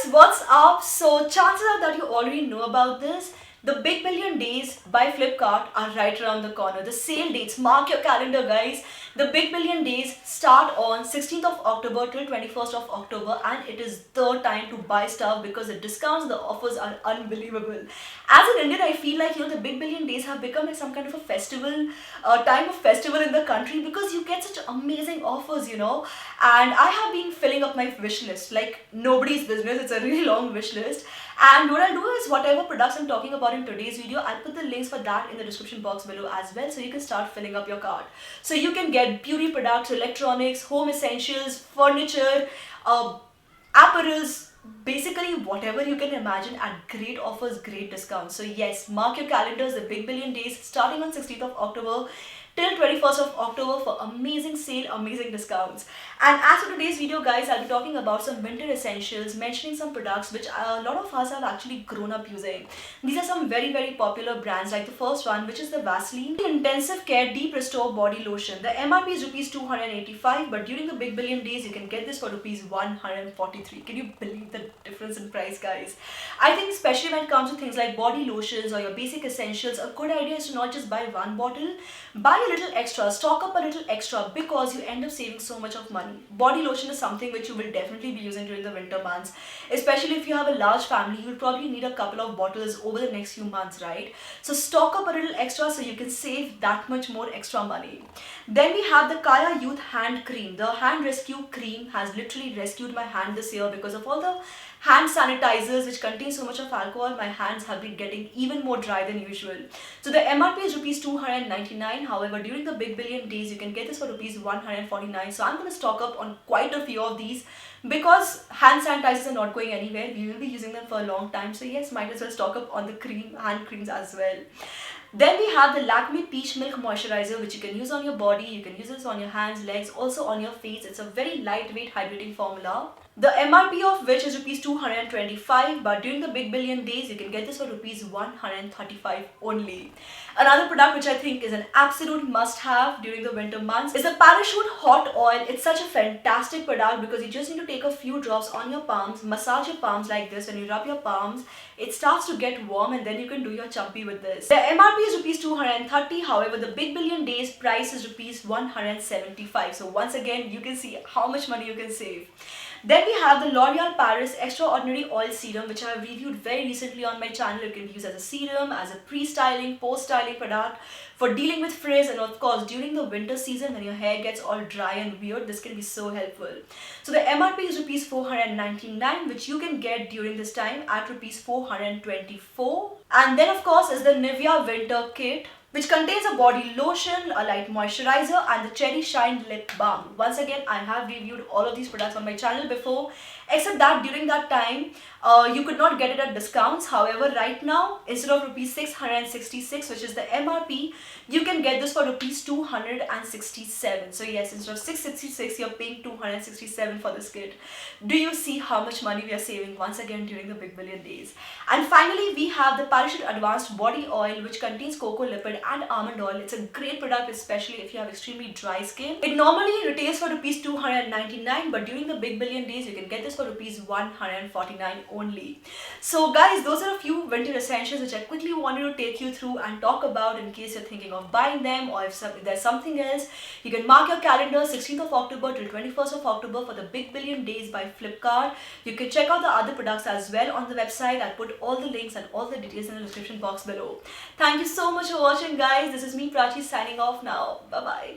guys, what's up? So chances are that you already know about this. The Big Billion Days by Flipkart are right around the corner. The sale dates, mark your calendar guys. The Big Billion Days start on 16th of October till 21st of October, and it is the time to buy stuff because the discounts, the offers are unbelievable. As an Indian, I feel like the Big Billion Days have become like some kind of a festival, time of festival in the country because you get such amazing offers. And I have been filling up my wish list like nobody's business. It's a really long wish list. And what I'll do is whatever products I'm talking about in today's video, I'll put the links for that in the description box below as well, so you can start filling up your cart. So you can get beauty products, electronics, home essentials, furniture, apparels, basically whatever you can imagine at great offers, great discounts. So yes, mark your calendars, the Big Billion Days starting on 16th of October till 21st of October for amazing sale, amazing discounts. And as for today's video guys, I'll be talking about some winter essentials, mentioning some products which a lot of us have actually grown up using. These are some very popular brands, like the first one, which is the Vaseline Intensive Care Deep Restore Body Lotion. The MRP is rupees 285, but during the Big Billion Days you can get this for rupees 143. Can you believe the difference in price guys? I think especially when it comes to things like body lotions or your basic essentials, a good idea is to not just buy one bottle, buy a little extra, stock up a little extra, because you end up saving so much of money. Body lotion is something which you will definitely be using during the winter months, especially if you have a large family. You'll probably need a couple of bottles over the next few months, right? So stock up a little extra so you can save that much more extra money. Then we have the Kaya Youth Hand Cream. The hand rescue cream has literally rescued my hand this year because of all the hand sanitizers which contain so much of alcohol. My hands have been getting even more dry than usual. So the MRP is rupees 299. However, during the Big Billion Days you can get this for rupees 149. So I'm going to stock up on quite a few of these because hand sanitizers are not going anywhere. We will be using them for a long time. So yes, might as well stock up on the hand creams as well. Then we have the Lakme Peach Milk Moisturizer, which you can use on your body, you can use this on your hands, legs, also on your face. It's a very lightweight hydrating formula. The MRP of which is rupees 225, but during the Big Billion Days you can get this for rupees 135 only. Another product which I think is an absolute must-have during the winter months is the Parachute Hot Oil. It's such a fantastic product because you just need to take a few drops on your palms, massage your palms like this. When you rub your palms, it starts to get warm and then you can do your chumpy with this. The MRP is rupees 230, however the Big Billion Days price is rupees 175. So once again, you can see how much money you can save. Then we have the L'Oreal Paris Extraordinary Oil Serum, which I have reviewed very recently on my channel. It can be used as a serum, as a pre-styling, post-styling product for dealing with frizz, and of course during the winter season when your hair gets all dry and weird, this can be so helpful. So the MRP is rupees 499, which you can get during this time at rupees 424. And then of course is the Nivea Winter Kit, which contains a body lotion, a light moisturizer, and the Cherry Shine Lip Balm. Once again, I have reviewed all of these products on my channel before, except that during that time, you could not get it at discounts. However, right now, instead of rupees 666, which is the MRP, you can get this for rupees 267. So yes, instead of 666, you're paying 267 for this kit. Do you see how much money we are saving once again during the Big Billion Days? And finally, we have the Parachute Advanced Body Oil, which contains cocoa lipid and almond oil. It's a great product, especially if you have extremely dry skin. It normally retails for rupees 299, but during the Big Billion Days, you can get this for rupees 149 only. So guys, those are a few winter essentials which I quickly wanted to take you through and talk about in case you're thinking of buying them, or if there's something else. You can mark your calendar 16th of October till 21st of October for the Big Billion Days by Flipkart. You can check out the other products as well on the website. I'll put all the links and all the details in the description box below. Thank you so much for watching guys. This is me Prachi signing off now. Bye bye.